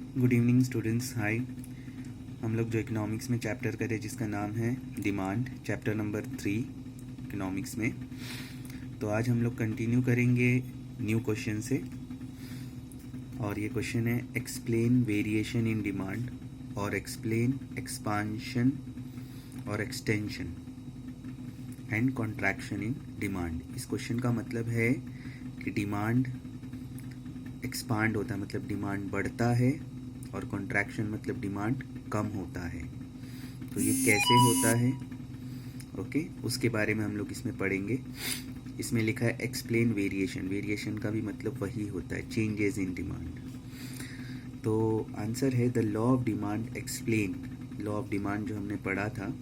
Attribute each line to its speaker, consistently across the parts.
Speaker 1: Good evening students, हाय। हम लोग जो इकोनॉमिक्स में चैप्टर कर रहे हैं जिसका नाम है डिमांड, चैप्टर नंबर 3 इकोनॉमिक्स में। तो आज हम लोग कंटिन्यू करेंगे न्यू क्वेश्चन से, और ये क्वेश्चन है एक्सप्लेन वेरिएशन इन डिमांड और एक्सप्लेन एक्सपांशन और extension and contraction in demand. इस क्वेश्चन का मतलब है कि डिमांड एक्सपांड होता है, मतलब डिमांड बढ़ता है, और कॉन्ट्रैक्शन मतलब डिमांड कम होता है। तो ये कैसे होता है, ओके, उसके बारे में हम लोग इसमें पढ़ेंगे। इसमें लिखा है एक्सप्लेन वेरिएशन। वेरिएशन का भी मतलब वही होता है, चेंजेस इन डिमांड। तो आंसर है the law of demand explain. Law of demand जो हमने पढ़ा था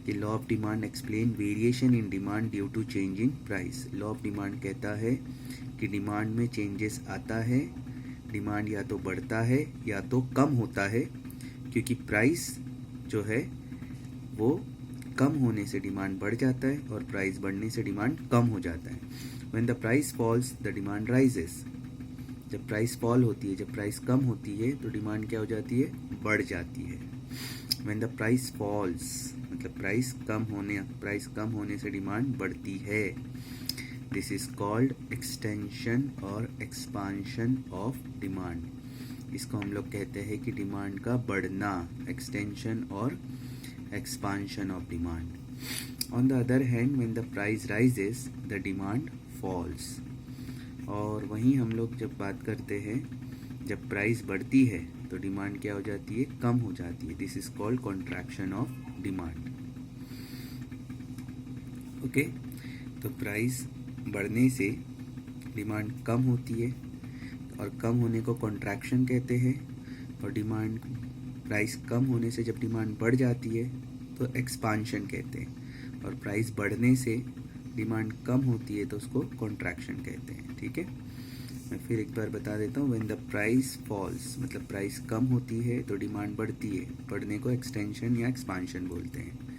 Speaker 1: कि law of demand explain variation in demand due to change in price. Law of demand कहता है कि डिमांड में चेंजेस आता है, डिमांड या तो बढ़ता है या तो कम होता है, क्योंकि प्राइस जो है वो कम होने से डिमांड बढ़ जाता है और प्राइस बढ़ने से डिमांड कम हो जाता है। When the price falls the demand rises. जब प्राइस फॉल होती है, जब प्राइस कम होती है तो डिमांड क्या हो जाती है, बढ़ जाती है। व्हेन द प्राइस फॉल्स मतलब प्राइस कम होने से डिमांड बढ़ती है। दिस इज कॉल्ड एक्सटेंशन और एक्सपांशन ऑफ डिमांड। इसको हम लोग कहते हैं कि डिमांड का बढ़ना, एक्सटेंशन और expansion of demand. On the other hand when the price rises the demand falls. और वहीं हम लोग जब बात करते हैं, जब प्राइस बढ़ती है तो डिमांड क्या हो जाती है, कम हो जाती है। This is called contraction of demand. Okay, तो प्राइस बढ़ने से डिमांड कम होती है, और कम होने को कॉन्ट्रैक्शन कहते हैं। और डिमांड, प्राइस कम होने से जब डिमांड बढ़ जाती है तो एक्सपांशन कहते हैं। और प्राइस बढ़ने से डिमांड कम होती है तो उसको कॉन्ट्रैक्शन कहते हैं। ठीक है, मैं फिर एक बार बता देता हूँ। व्हेन द प्राइस फॉल्स मतलब प्राइस कम होती है तो डिमांड बढ़ती है, बढ़ने को एक्सटेंशन या एक्सपांशन बोलते हैं।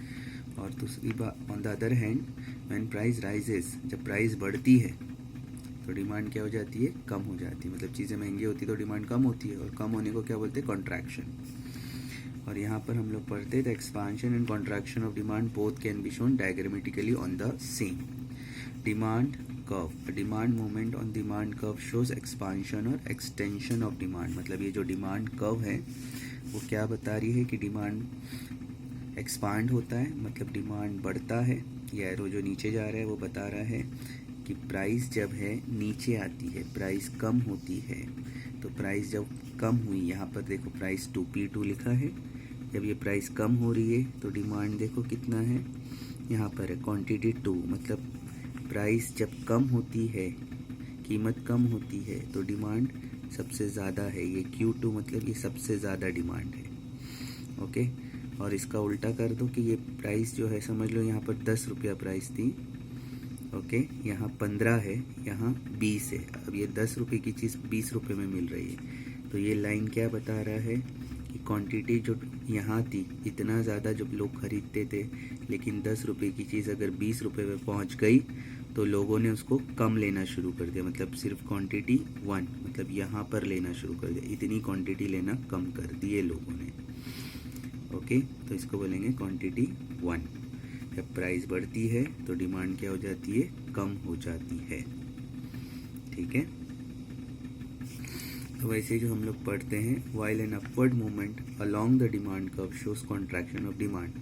Speaker 1: और दूसरी बात, on the other hand when price rises, जब प्राइस बढ़ती है तो डिमांड क्या हो जाती है, कम हो जाती है। मतलब चीज़ें महंगी होती है तो डिमांड कम होती है, और कम होने को क्या बोलते हैं, कॉन्ट्रैक्शन। और यहाँ पर हम लोग पढ़ते हैं the expansion and contraction of demand both can be shown diagrammatically on the same demand curve. Demand movement on demand curve shows expansion और एक्सटेंशन ऑफ डिमांड। मतलब ये जो डिमांड कर्व है वो क्या बता रही है कि डिमांड एक्सपांड होता है, मतलब डिमांड बढ़ता है। ये एरो जो नीचे जा रहा है वो बता रहा है कि प्राइस जब है नीचे आती है, प्राइस कम होती है। तो प्राइस जब कम हुई, यहाँ पर देखो प्राइस 2P2 लिखा है। जब ये प्राइस कम हो रही है तो डिमांड देखो कितना है, यहाँ पर है क्वांटिटी 2। मतलब प्राइस जब कम होती है, कीमत कम होती है तो डिमांड सबसे ज़्यादा है। ये Q2 मतलब ये सबसे ज़्यादा डिमांड है। ओके, और इसका उल्टा कर दो कि ये प्राइस जो है, समझ लो यहाँ पर 10 रुपया प्राइस थी, ओके, यहाँ 15 है, यहाँ 20 है। अब ये 10 रुपये की चीज़ 20 रुपये में मिल रही है। तो ये लाइन क्या बता रहा है कि क्वांटिटी जो यहाँ थी, इतना ज़्यादा जब लोग खरीदते थे, लेकिन 10 रुपये की चीज़ अगर 20 रुपये में पहुँच गई तो लोगों ने उसको कम लेना शुरू कर दिया। मतलब सिर्फ क्वांटिटी 1, मतलब यहाँ पर लेना शुरू कर दिया, इतनी क्वांटिटी लेना कम कर दिए लोगों ने। ओके, तो इसको बोलेंगे क्वांटिटी 1। जब प्राइस बढ़ती है तो डिमांड क्या हो जाती है, कम हो जाती है। ठीक है, तो वैसे जो हम लोग पढ़ते हैं, while an upward movement along the demand curve shows contraction of demand.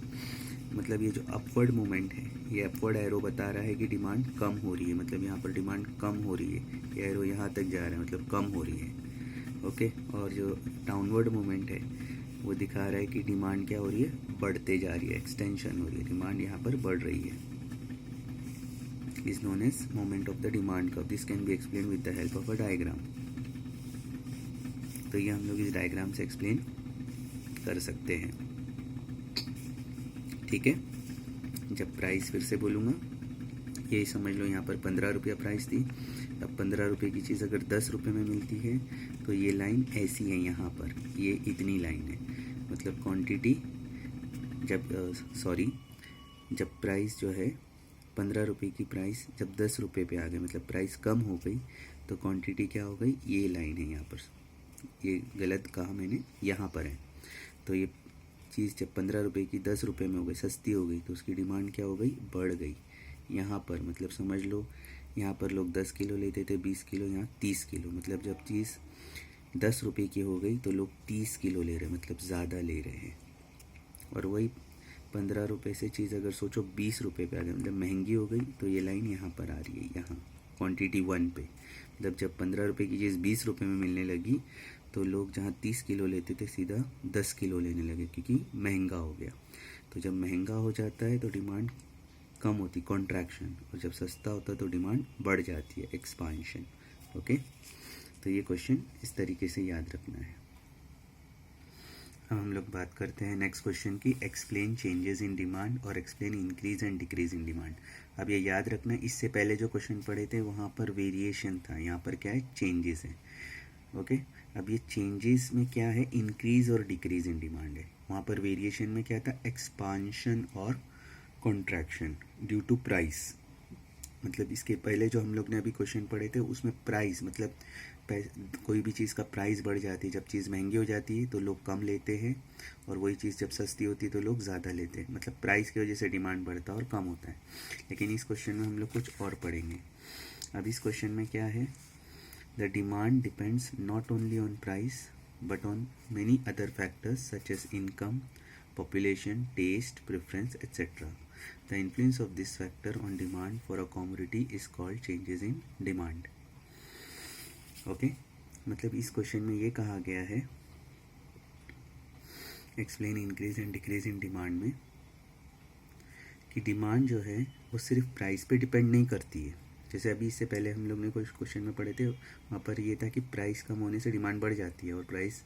Speaker 1: मतलब ये जो अपवर्ड मूवमेंट है, ये अपवर्ड एरो बता रहा है कि डिमांड कम हो रही है। मतलब यहाँ पर डिमांड कम हो रही है, ये एरो यहाँ तक जा रहा है, मतलब कम हो रही है। ओके, और जो डाउनवर्ड मूवमेंट है वो दिखा रहा है कि डिमांड क्या हो रही है, बढ़ते जा रही है, एक्सटेंशन हो रही है, डिमांड यहाँ पर बढ़ रही है। Is known as moment of the demand curve. This can be explain with the help of a diagram. तो ये हम लोग इस डायग्राम से एक्सप्लेन कर सकते हैं। ठीक है, जब प्राइस फिर से बोलूँगा, यही समझ लो यहाँ पर 15 रुपया प्राइस थी। अब 15 रुपये की चीज़ अगर 10 रुपये में मिलती है तो ये लाइन ऐसी है, यहाँ पर ये इतनी लाइन है। मतलब क्वांटिटी जब प्राइस जो है 15 रुपये की प्राइस जब 10 रुपये पे आ गई, मतलब प्राइस कम हो गई, तो क्वांटिटी क्या हो गई, ये लाइन है यहाँ पर, ये गलत कहा मैंने, यहाँ पर है। तो ये चीज़ जब 15 रुपये की 10 रुपये में हो गई, सस्ती हो गई, तो उसकी डिमांड क्या हो गई, बढ़ गई। यहाँ पर मतलब समझ लो, यहाँ पर लोग 10 किलो लेते थे, 20 किलो, यहाँ 30 किलो। मतलब जब चीज़ 10 रुपये की हो गई तो लोग 30 किलो ले रहे हैं, मतलब ज़्यादा ले रहे हैं। और वही 15 रुपये से चीज़ अगर सोचो 20 रुपये पे आ गई, मतलब महंगी हो गई, तो ये लाइन यहाँ पर आ रही है, यहाँ क्वांटिटी 1 पे। मतलब जब 15 रुपये की चीज़ 20 रुपये में मिलने लगी तो लोग जहाँ 30 किलो लेते थे सीधा 10 किलो लेने लगे, क्योंकि महंगा हो गया। तो जब महंगा हो जाता है तो डिमांड कम होती, कॉन्ट्रैक्शन, और जब सस्ता होता है तो डिमांड बढ़ जाती है, एक्सपांशन। ओके, तो ये क्वेश्चन इस तरीके से याद रखना है। अब हम लोग बात करते हैं नेक्स्ट क्वेश्चन की, एक्सप्लेन चेंजेस इन डिमांड और explain increase and decrease in demand. अब ये याद रखना, इससे पहले जो क्वेश्चन पढ़े थे वहाँ पर वेरिएशन था, यहाँ पर क्या है, चेंजेस है। ओके, अब ये चेंजेस में क्या है, इंक्रीज और डिक्रीज इन डिमांड है। वहाँ पर वेरिएशन में क्या था, एक्सपांशन और कॉन्ट्रैक्शन ड्यू टू प्राइस। मतलब इसके पहले जो हम लोग ने अभी क्वेश्चन पढ़े थे उसमें प्राइस, मतलब कोई भी चीज़ का प्राइस बढ़ जाती है, जब चीज़ महंगी हो जाती है तो लोग कम लेते हैं, और वही चीज़ जब सस्ती होती है तो लोग ज़्यादा लेते हैं। मतलब प्राइस की वजह से डिमांड बढ़ता है और कम होता है। लेकिन इस क्वेश्चन में हम लोग कुछ और पढ़ेंगे। अब इस क्वेश्चन में क्या है, the demand depends not only on price but on many other factors such as income, population, taste, preference, etc. The influence of this factor on demand for a commodity is called changes in demand. Okay? मतलब इस question में ये कहा गया है, explain increase and decrease in demand में, कि demand जो है वो सिर्फ प्राइस पे डिपेंड नहीं करती है। जैसे अभी इससे पहले हम लोग ने कुछ क्वेश्चन में पढ़े थे, वहाँ पर ये था कि प्राइस कम होने से डिमांड बढ़ जाती है और प्राइस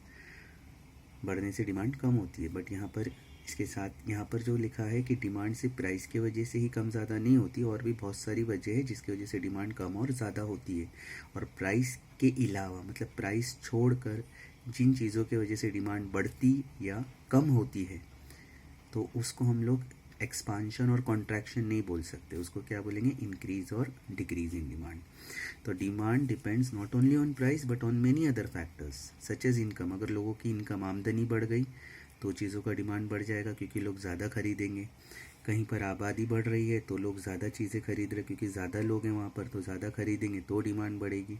Speaker 1: बढ़ने से डिमांड कम होती है। बट यहाँ पर इसके साथ यहाँ पर जो लिखा है कि डिमांड सिर्फ प्राइस की वजह से ही कम ज़्यादा नहीं होती, और भी बहुत सारी वजह है जिसकी वजह से डिमांड कम और ज़्यादा होती है। और प्राइस के अलावा, मतलब प्राइस छोड़कर जिन चीज़ों की वजह से डिमांड बढ़ती या कम होती है, तो उसको हम लोग एक्सपांशन और कॉन्ट्रैक्शन नहीं बोल सकते, उसको क्या बोलेंगे, इंक्रीज और डिक्रीज इन डिमांड। तो demand depends not only on price but on many other factors such as income. अगर लोगों की इनकम, आमदनी बढ़ गई तो चीज़ों का डिमांड बढ़ जाएगा, क्योंकि लोग ज़्यादा खरीदेंगे। कहीं पर आबादी बढ़ रही है तो लोग ज़्यादा चीज़ें खरीद रहे, क्योंकि ज़्यादा लोग हैं वहाँ पर, तो ज़्यादा खरीदेंगे तो डिमांड बढ़ेगी।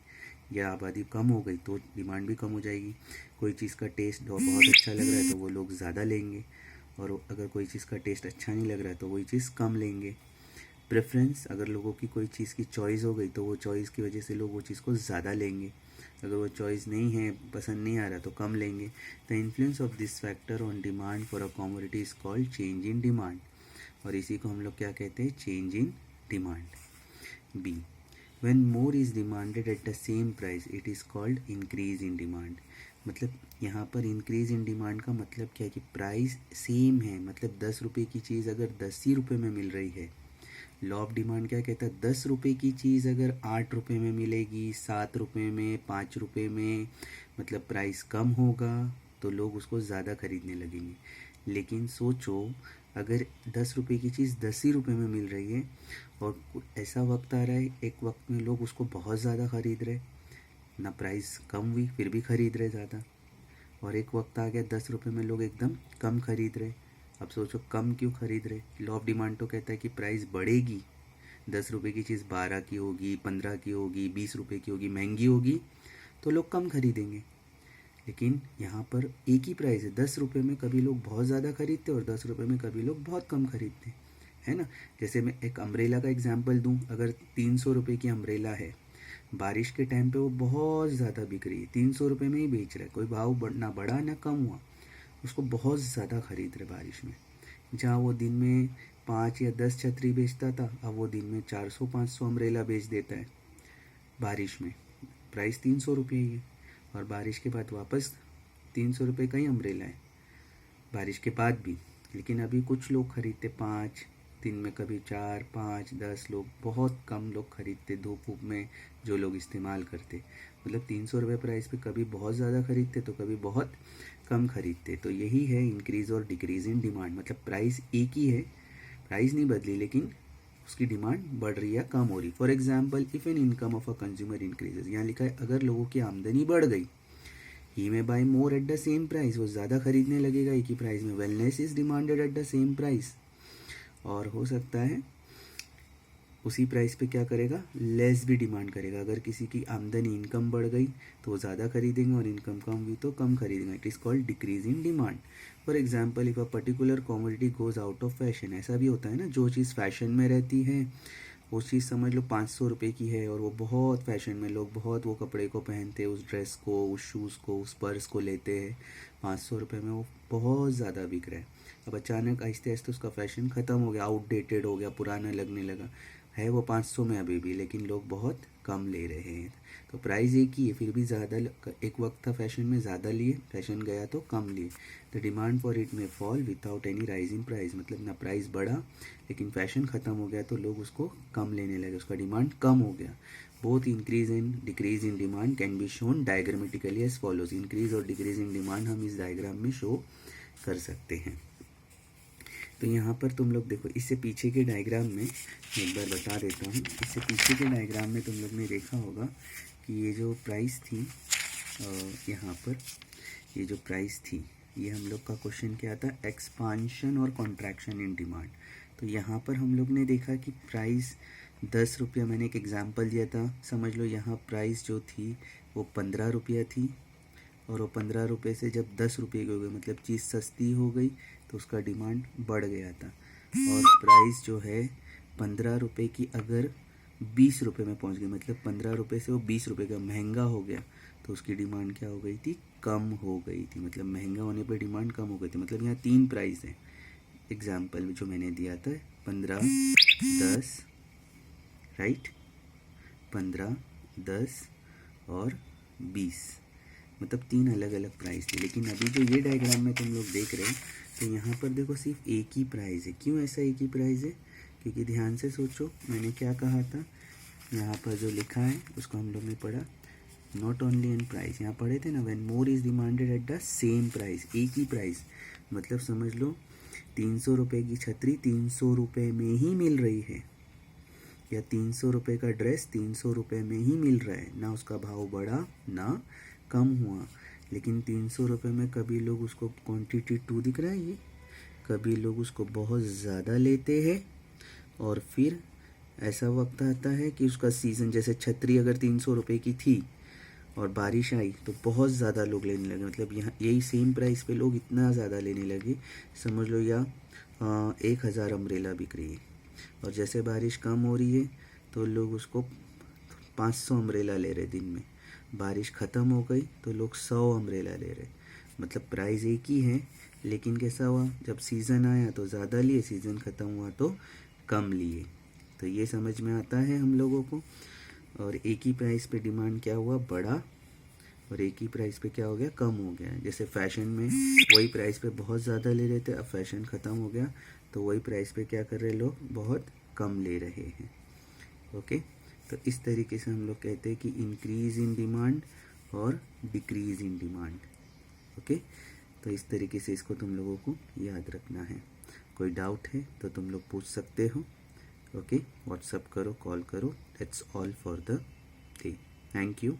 Speaker 1: या आबादी कम हो गई तो डिमांड भी कम हो जाएगी। कोई चीज़ का टेस्ट बहुत अच्छा लग रहा है तो वो लोग ज़्यादा लेंगे, और अगर कोई चीज़ का टेस्ट अच्छा नहीं लग रहा है तो वही चीज़ कम लेंगे। प्रेफरेंस, अगर लोगों की कोई चीज़ की चॉइस हो गई तो वो चॉइस की वजह से लोग वो चीज़ को ज़्यादा लेंगे। अगर वो चॉइस नहीं है, पसंद नहीं आ रहा, तो कम लेंगे। The influence of this factor on demand for a commodity is called change in demand, और इसी को हम लोग क्या कहते हैं, change in demand. B, when more is demanded at the same price it is called increase in demand. मतलब यहाँ पर इंक्रीज इन डिमांड का मतलब क्या है, कि प्राइस सेम है, मतलब 10 रुपये की चीज़ अगर 10 ही रुपये में मिल रही है, लॉ ऑफ डिमांड क्या कहता है, 10 रुपये की चीज़ अगर 8 रुपये में मिलेगी, 7 रुपये में, 5 रुपये में, मतलब प्राइस कम होगा तो लोग उसको ज़्यादा खरीदने लगेंगे। लेकिन सोचो, अगर 10 रुपये की चीज़ 10 ही रुपये में मिल रही है, और ऐसा वक्त आ रहा है, एक वक्त में लोग उसको बहुत ज़्यादा ख़रीद रहे, ना प्राइस कम हुई फिर भी ख़रीद रहे ज़्यादा, और एक वक्त आ गया 10 रुपये में लोग एकदम कम खरीद रहे। अब सोचो कम क्यों खरीद रहे, लॉ ऑफ डिमांड तो कहता है कि प्राइस बढ़ेगी, 10 रुपये की चीज़ 12 की होगी, 15 की होगी, 20 रुपये की होगी, महंगी होगी, तो लोग कम खरीदेंगे। लेकिन यहाँ पर एक ही प्राइस है, 10 रुपये में कभी लोग बहुत ज़्यादा खरीदते और 10 रुपये में कभी लोग बहुत कम खरीदते, है ना। जैसे मैं एक अम्ब्रेला का एग्जाम्पल दूँ, अगर 300 रुपये की अम्ब्रेला है, बारिश के टाइम पे वो बहुत ज़्यादा बिक रही है, 300 रुपये में ही बेच रहा है, कोई भाव ना बढ़ा ना कम हुआ, उसको बहुत ज़्यादा खरीद रहे बारिश में। जहाँ वो दिन में 5 या 10 छतरी बेचता था, अब वो दिन में 400-500 अम्ब्रेला बेच देता है बारिश में। प्राइस 300 रुपये ही है, और बारिश के बाद वापस 300 रुपये का ही अम्ब्रेला है बारिश के बाद भी। लेकिन अभी कुछ लोग खरीदते 5 दिन में, कभी 4, 5, 10 लोग, बहुत कम लोग खरीदते धूप वूप में जो लोग इस्तेमाल करते। मतलब 300 रुपये प्राइस पे कभी बहुत ज़्यादा खरीदते तो कभी बहुत कम खरीदते। तो यही है इंक्रीज़ और डिक्रीज़ इन डिमांड। मतलब प्राइस एक ही है, प्राइस नहीं बदली, लेकिन उसकी डिमांड बढ़ रही है, कम हो रही। For example, if an income of a consumer increases, यहाँ लिखा है अगर लोगों की आमदनी बढ़ गई, he may buy more at the same price, वो ज़्यादा खरीदने लगेगा एक ही प्राइस में। When less is demanded at the same price, और हो सकता है उसी प्राइस पे क्या करेगा, लेस भी डिमांड करेगा। अगर किसी की आमदनी इनकम बढ़ गई तो वो ज़्यादा खरीदेंगे, और इनकम कम हुई तो कम खरीदेंगे। It is called decrease in demand. For example, if a particular commodity goes out of fashion, ऐसा भी होता है ना, जो चीज़ फैशन में रहती है वो चीज़ समझ लो 500 रुपये की है, और वो बहुत फैशन में, लोग बहुत वो कपड़े को पहनते हैं, उस ड्रेस को, उस शूज़ को, उस पर्स को लेते हैं 500 रुपये में, वो बहुत ज़्यादा बिक रहा है। अब अचानक आहिस्ते आहिस्ते उसका फैशन ख़त्म हो गया, आउटडेटेड हो गया, पुराना लगने लगा है, वो 500 में अभी भी, लेकिन लोग बहुत कम ले रहे हैं। तो प्राइस एक ही है, फिर भी ज़्यादा, एक वक्त था फैशन में ज़्यादा लिए, फैशन गया तो कम लिए। द डिमांड फॉर इट में fall without any rise in price, मतलब ना प्राइस बढ़ा लेकिन फैशन ख़त्म हो गया तो लोग उसको कम लेने लगे, उसका डिमांड कम हो गया। Both increase and decrease in demand can be shown diagrammatically as follows. Increase और डिक्रीज इन डिमांड हम इस डायग्राम में शो कर सकते हैं। तो यहाँ पर तुम लोग देखो, इससे पीछे के डायग्राम में एक बार बता देता हूँ। इससे पीछे के डायग्राम में तुम लोग ने देखा होगा कि ये जो प्राइस थी, यहाँ पर ये जो प्राइस थी, ये हम लोग का क्वेश्चन क्या था, एक्सपांशन और कॉन्ट्रैक्शन इन डिमांड। तो यहाँ पर हम लोग ने देखा कि प्राइस 10 रुपया, मैंने एक एग्जांपल दिया था, समझ लो यहाँ प्राइस जो थी वो 15 रुपया थी, और वो 15 रुपये से जब 10 रुपये की हो गई, मतलब चीज़ सस्ती हो गई तो उसका डिमांड बढ़ गया था। और प्राइस जो है 15 रुपये की अगर 20 रुपये में पहुंच गई, मतलब 15 रुपये से वो 20 रुपये का महंगा हो गया, तो उसकी डिमांड क्या हो गई थी, कम हो गई थी। मतलब महंगा होने पर डिमांड कम हो गई थी। मतलब यहाँ 3 प्राइस हैं एग्जाम्पल में जो मैंने दिया था, 15, 10, राइट, 15, 10 और 20, मतलब 3 अलग अलग प्राइस थी। लेकिन अभी जो ये डायग्राम में तुम लोग देख रहे हो, तो यहाँ पर देखो सिर्फ एक ही प्राइस है। क्यों ऐसा एक ही प्राइस है, क्योंकि ध्यान से सोचो, मैंने क्या कहा था, यहाँ पर जो लिखा है उसको हम लोग ने पढ़ा, नॉट ओनली इन प्राइस, यहाँ पढ़े थे ना, when more is demanded at the same price, एक ही प्राइस। मतलब समझ लो 300 रुपये की छतरी 300 रुपये में ही मिल रही है, या 300 रुपये का ड्रेस 300 रुपये में ही मिल रहा है, ना उसका भाव बढ़ा ना कम हुआ। लेकिन 300 रुपये में कभी लोग उसको क्वांटिटी 2 दिख रहा है ये, कभी लोग उसको बहुत ज़्यादा लेते हैं, और फिर ऐसा वक्त आता है कि उसका सीज़न, जैसे छतरी अगर 300 रुपये की थी और बारिश आई तो बहुत ज़्यादा लोग लेने लगे, मतलब यहाँ यही सेम प्राइस पे लोग इतना ज़्यादा लेने लगे, समझ लो या 1000 अम्ब्रेला बिक रही है, और जैसे बारिश कम हो रही है तो लोग उसको 500 अम्ब्रेला ले रहे दिन में। बारिश ख़त्म हो गई तो लोग 100 अम्ब्रेला ले रहे। मतलब प्राइस एक ही है, लेकिन कैसा हुआ, जब सीज़न आया तो ज़्यादा लिए, सीज़न ख़त्म हुआ तो कम लिए। तो ये समझ में आता है हम लोगों को। और एक ही प्राइस पे डिमांड क्या हुआ, बढ़ा, और एक ही प्राइस पे क्या हो गया, कम हो गया। जैसे फैशन में वही प्राइस पे बहुत ज़्यादा ले रहे थे, अब फैशन ख़त्म हो गया तो वही प्राइस पे क्या कर रहे लोग, बहुत कम ले रहे हैं। ओके, तो इस तरीके से हम लोग कहते हैं कि इंक्रीज़ इन डिमांड और डिक्रीज़ इन डिमांड। ओके, तो इस तरीके से इसको तुम लोगों को याद रखना है। कोई डाउट है तो तुम लोग पूछ सकते हो। ओके, व्हाट्सअप करो, कॉल करो। That's all for the day. Thank you.